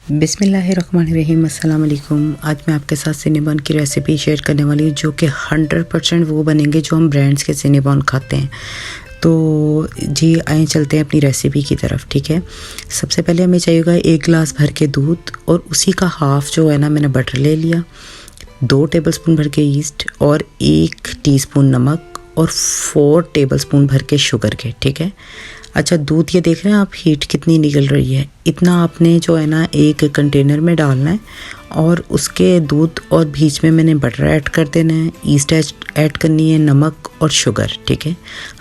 बिस्मिल्लाहिर्रहमानिर्रहीम, अस्सलाम वालेकुम। आज मैं आपके साथ सिनेबॉन की रेसिपी शेयर करने वाली हूँ जो कि 100% वो बनेंगे जो हम ब्रांड्स के सिनेबॉन खाते हैं। तो जी आइए चलते हैं अपनी रेसिपी की तरफ। ठीक है, सबसे पहले हमें चाहिएगा 1 गिलास भर के दूध और उसी का हाफ़ जो है ना मैंने बटर ले लिया, 2 टेबलस्पून भर के ईस्ट और 1 टीस्पून नमक और 4 टेबलस्पून भर के शुगर के। ठीक है, अच्छा दूध ये देख रहे हैं आप हीट कितनी निकल रही है, इतना आपने जो है ना एक कंटेनर में डालना है और उसके दूध और बीच में मैंने बटर ऐड कर देना है, ईस्ट ऐड करनी है, नमक और शुगर। ठीक है,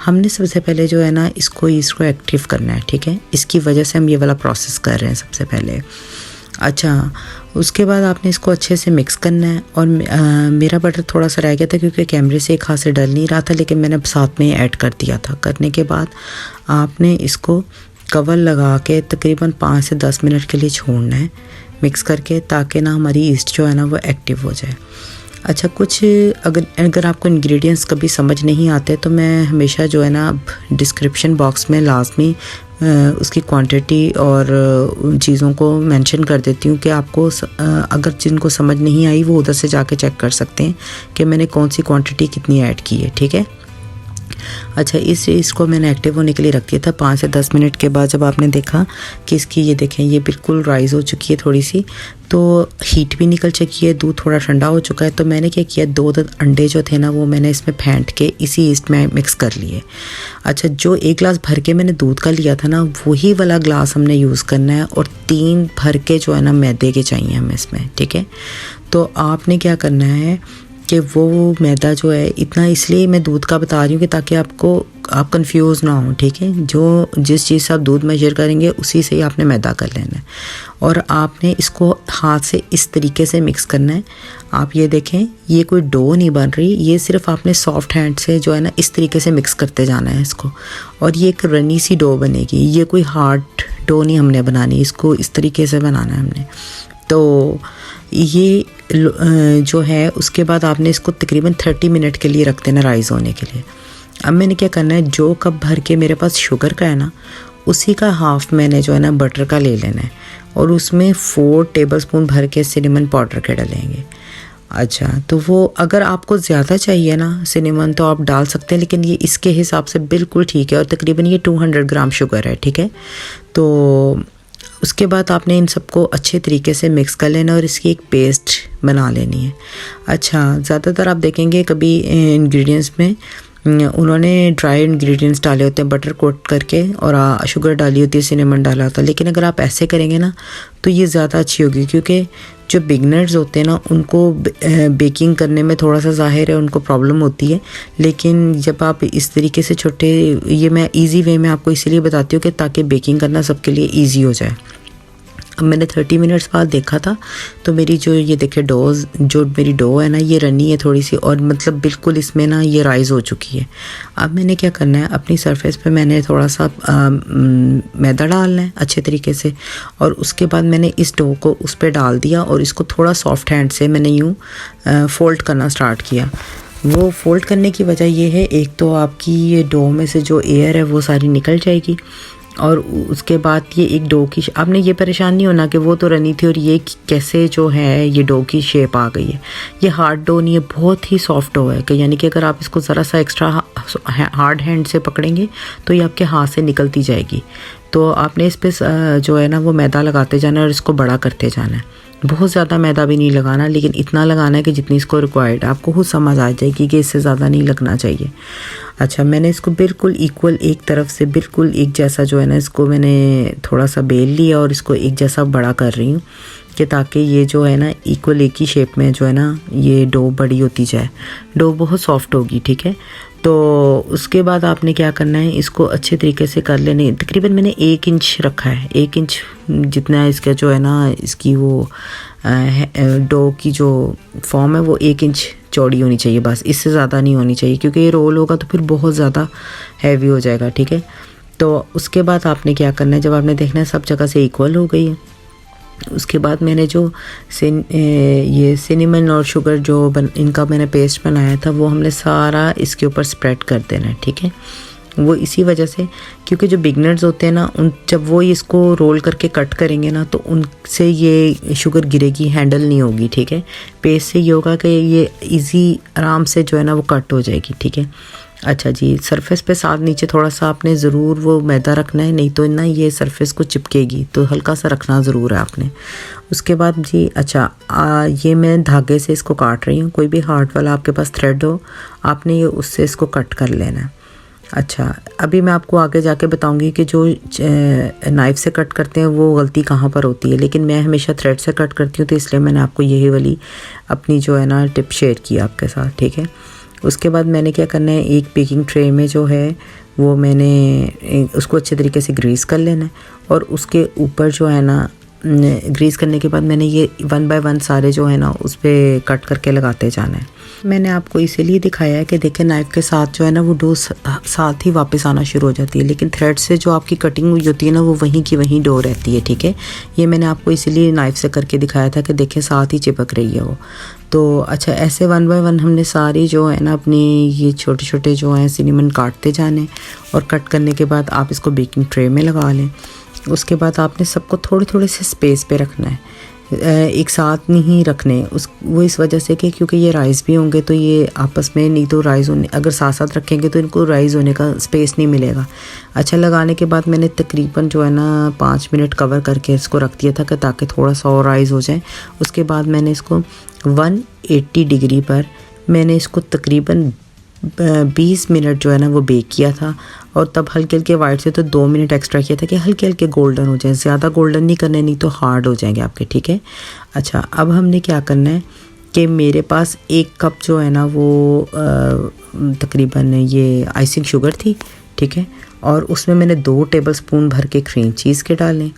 हमने सबसे पहले जो है ना इसको एक्टिव करना है। ठीक है, इसकी वजह से हम ये वाला प्रोसेस कर रहे हैं सबसे पहले। अच्छा, उसके बाद आपने इसको अच्छे से मिक्स करना है और मेरा बटर थोड़ा सा रह गया था क्योंकि कैमरे से एक हाथ से डल नहीं रहा था, लेकिन मैंने साथ में ऐड कर दिया था। करने के बाद आपने इसको कवर लगा के तकरीबन 5 से 10 मिनट के लिए छोड़ना है मिक्स करके, ताकि ना हमारी ईस्ट जो है ना वो एक्टिव हो जाए। अच्छा, कुछ अगर आपको इंग्रेडिएंट्स कभी समझ नहीं आते तो मैं हमेशा जो है ना डिस्क्रिप्शन बॉक्स में लाजमी उसकी क्वांटिटी और उन चीज़ों को मेंशन कर देती हूँ कि आपको अगर जिनको समझ नहीं आई वो उधर से जाके चेक कर सकते हैं कि मैंने कौन सी क्वांटिटी कितनी ऐड की है। ठीक है, अच्छा इसको मैंने एक्टिव होने के लिए रख दिया था। 5 से 10 मिनट के बाद जब आपने देखा कि इसकी ये देखें ये बिल्कुल राइज़ हो चुकी है थोड़ी सी, तो हीट भी निकल चुकी है, दूध थोड़ा ठंडा हो चुका है, तो मैंने क्या किया 2 अंडे जो थे ना वो मैंने इसमें फेंट के इसी ईस्ट में मिक्स कर लिए। अच्छा, जो 1 गिलास भर के मैंने दूध का लिया था ना वही वाला ग्लास हमने यूज़ करना है और 3 भर के जो है ना मैदे के चाहिए हमें इसमें। ठीक है, तो आपने क्या करना है कि वो मैदा जो है इतना, इसलिए मैं दूध का बता रही हूँ कि ताकि आप कंफ्यूज ना हो। ठीक है, जो जिस चीज़ से आप दूध मेजर करेंगे उसी से ही आपने मैदा कर लेना है और आपने इसको हाथ से इस तरीके से मिक्स करना है। आप ये देखें ये कोई डो नहीं बन रही, ये सिर्फ आपने सॉफ्ट हैंड से जो है ना इस तरीके से मिक्स करते जाना है इसको, और ये एक रनी सी डो बनेगी। ये कोई हार्ड डो नहीं हमने बनानी, इसको इस तरीके से बनाना है हमने। तो ये जो है उसके बाद आपने इसको तकरीबन 30 मिनट के लिए रख देना राइज़ होने के लिए। अब मैंने क्या करना है, जो कप भर के मेरे पास शुगर का है ना उसी का हाफ़ मैंने जो है ना बटर का ले लेना है और उसमें 4 टेबलस्पून भर के सिनेमन पाउडर के डालेंगे। अच्छा, तो वो अगर आपको ज़्यादा चाहिए ना सिनेमन तो आप डाल सकते हैं, लेकिन ये इसके हिसाब से बिल्कुल ठीक है और तकरीबन ये 200 ग्राम शुगर है। ठीक है, तो उसके बाद आपने इन सबको अच्छे तरीके से मिक्स कर लेना और इसकी एक पेस्ट बना लेनी है। अच्छा, ज़्यादातर आप देखेंगे कभी इंग्रेडिएंट्स में उन्होंने ड्राई इंग्रेडिएंट्स डाले होते हैं बटर कोट करके और शुगर डाली होती है, सिनेमन डाला होता है, लेकिन अगर आप ऐसे करेंगे ना तो ये ज़्यादा अच्छी होगी, क्योंकि जो बिगनर्स होते हैं ना उनको बेकिंग करने में थोड़ा सा ज़ाहिर है उनको प्रॉब्लम होती है, लेकिन जब आप इस तरीके से छोटे, ये मैं इजी वे में आपको इसीलिए बताती हूँ कि ताकि बेकिंग करना सबके लिए इजी हो जाए। अब मैंने 30 मिनट्स बाद देखा था तो मेरी जो ये देखे जो मेरी डो है ना ये रनी है थोड़ी सी, और मतलब बिल्कुल इसमें ना ये राइज़ हो चुकी है। अब मैंने क्या करना है, अपनी सरफेस पे मैंने थोड़ा सा मैदा डालना है अच्छे तरीके से और उसके बाद मैंने इस डो को उस पर डाल दिया और इसको थोड़ा सॉफ्ट हैंड से मैंने यूँ फोल्ड करना स्टार्ट किया। वो फोल्ड करने की वजह ये है, एक तो आपकी ये डो में से जो एयर है वो सारी निकल जाएगी और उसके बाद ये एक डो की, आपने ये परेशान नहीं होना कि वो तो रनी थी और ये कैसे जो है ये डो की शेप आ गई है। ये हार्ड डो नहीं है, बहुत ही सॉफ्ट डो है कि यानी कि अगर आप इसको ज़रा सा एक्स्ट्रा हार्ड हैंड से पकड़ेंगे तो ये आपके हाथ से निकलती जाएगी। तो आपने इस पर जो है ना वो मैदा लगाते जाना है और इसको बड़ा करते जाना है। बहुत ज़्यादा मैदा भी नहीं लगाना, लेकिन इतना लगाना है कि जितनी इसको रिक्वायर्ड, आपको खुद समझ आ जाएगी कि इससे ज़्यादा नहीं लगना चाहिए। अच्छा, मैंने इसको बिल्कुल इक्वल एक तरफ से बिल्कुल एक जैसा जो है ना इसको मैंने थोड़ा सा बेल लिया और इसको एक जैसा बड़ा कर रही हूँ कि ताकि ये जो है ना इक्वल एक ही शेप में जो है ना ये डो बड़ी होती जाए। डो बहुत सॉफ्ट होगी। ठीक है, तो उसके बाद आपने क्या करना है, इसको अच्छे तरीके से कर लेने। तकरीबन मैंने 1 इंच रखा है, 1 इंच जितना इसका जो है ना इसकी वो डो की जो फॉर्म है वो 1 इंच चौड़ी होनी चाहिए, बस इससे ज़्यादा नहीं होनी चाहिए, क्योंकि ये रोल होगा तो फिर बहुत ज़्यादा हैवी हो जाएगा। ठीक है, तो उसके बाद आपने क्या करना है, जब आपने देखना है सब जगह से इक्वल हो गई है, उसके बाद मैंने जो ये सिनेमन और शुगर जो इनका मैंने पेस्ट बनाया था वो हमने सारा इसके ऊपर स्प्रेड कर देना है। ठीक है, वो इसी वजह से, क्योंकि जो बिगनर्स होते हैं ना, उन जब वो इसको रोल करके कट करेंगे ना तो उनसे ये शुगर गिरेगी, हैंडल नहीं होगी, ठीक है। पेस्ट से ये होगा कि ये इजी आराम से जो है ना वो कट हो जाएगी, ठीक है। अच्छा जी, सरफेस पे साथ नीचे थोड़ा सा आपने ज़रूर वो मैदा रखना है, नहीं तो ना ये सरफेस को चिपकेगी, तो हल्का सा रखना ज़रूर है आपने। उसके बाद जी अच्छा ये मैं धागे से इसको काट रही हूँ, कोई भी हार्ड वाला आपके पास थ्रेड हो, आपने ये उससे इसको कट कर लेना है। अच्छा, अभी मैं आपको आगे जाके बताऊंगी कि जो नाइफ़ से कट करते हैं वो गलती कहाँ पर होती है, लेकिन मैं हमेशा थ्रेड से कट करती हूँ, तो इसलिए मैंने आपको यही वाली अपनी जो है ना टिप शेयर की आपके साथ, ठीक है। उसके बाद मैंने क्या करना है, एक बेकिंग ट्रे में जो है वो मैंने उसको अच्छे तरीके से ग्रीस कर लेना है, और उसके ऊपर जो है ना ग्रीस करने के बाद मैंने ये 1 बाय 1 सारे जो है ना उस पर कट करके लगाते जाना है। मैंने आपको इसीलिए दिखाया है कि देखें नाइफ़ के साथ जो है ना वो डो साथ ही वापस आना शुरू हो जाती है, लेकिन थ्रेड से जो आपकी कटिंग हुई होती है ना वो वहीं की वहीं डो रहती है, ठीक है। ये मैंने आपको इसीलिए नाइफ़ से करके दिखाया था कि देखें साथ ही चिपक रही है वो। तो अच्छा, ऐसे 1 बाय 1 हमने सारी जो है ना अपनी ये छोटे छोटे जो हैं सिनेमन काटते जाने, और कट करने के बाद आप इसको बेकिंग ट्रे में लगा लें। उसके बाद आपने सबको थोड़े थोड़े से स्पेस पे रखना है, एक साथ नहीं रखने, वो इस वजह से कि क्योंकि ये राइस भी होंगे तो ये आपस में नहीं तो राइस होने, अगर साथ साथ रखेंगे तो इनको राइस होने का स्पेस नहीं मिलेगा। अच्छा, लगाने के बाद मैंने तकरीबन जो है ना 5 मिनट कवर करके इसको रख दिया था कि ताकि थोड़ा सा और राइस हो जाए। उसके बाद मैंने इसको 180 डिग्री पर मैंने इसको तकरीबन 20 मिनट जो है ना वो बेक किया था, और तब हल्के हल्के वाइट से तो 2 मिनट एक्स्ट्रा किया था कि हल्के हल्के गोल्डन हो जाए, ज़्यादा गोल्डन नहीं करने, नहीं तो हार्ड हो जाएंगे आपके, ठीक है। अच्छा, अब हमने क्या करना है कि मेरे पास 1 कप जो है ना वो तकरीबन ये आइसिंग शुगर थी, ठीक है, और उसमें मैंने 2 टेबल स्पून भर के क्रीम चीज़ के डालें,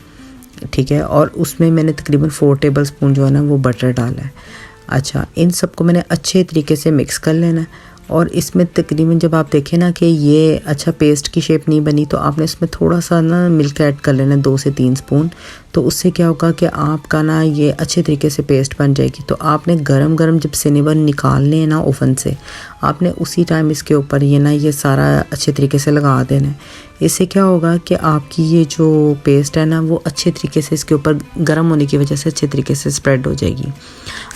ठीक है, और उसमें मैंने तकरीबन 4 टेबल स्पून जो है ना वो बटर डाला है। अच्छा, इन सबको मैंने अच्छे तरीके से मिक्स कर लेना है, और इसमें तकरीबन जब आप देखें ना कि ये अच्छा पेस्ट की शेप नहीं बनी, तो आपने इसमें थोड़ा सा ना मिल्क ऐड कर लेना 2 से 3 स्पून। तो उससे क्या होगा कि आपका ना ये अच्छे तरीके से पेस्ट बन जाएगी। तो आपने गरम गरम जब सिनेमन निकालने हैं ना ओवन से, आपने उसी टाइम इसके ऊपर ये सारा अच्छे तरीके से लगा देना है। इससे क्या होगा कि आपकी ये जो पेस्ट है ना वो अच्छे तरीके से इसके ऊपर गर्म होने की वजह से अच्छे तरीके से स्प्रेड हो जाएगी।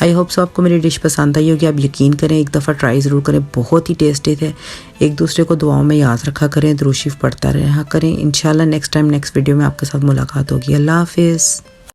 आई होप सो आपको मेरी डिश पसंद आई होगी। आप यकीन करें, एक दफ़ा ट्राई ज़रूर करें, बहुत ही टेस्टी थे। एक दूसरे को दुआओं में याद रखा करें, दुरूद शरीफ पढ़ता रहा करें। इंशाल्लाह नेक्स्ट टाइम नेक्स्ट वीडियो में आपके साथ मुलाकात होगी। अल्लाह हाफिज़।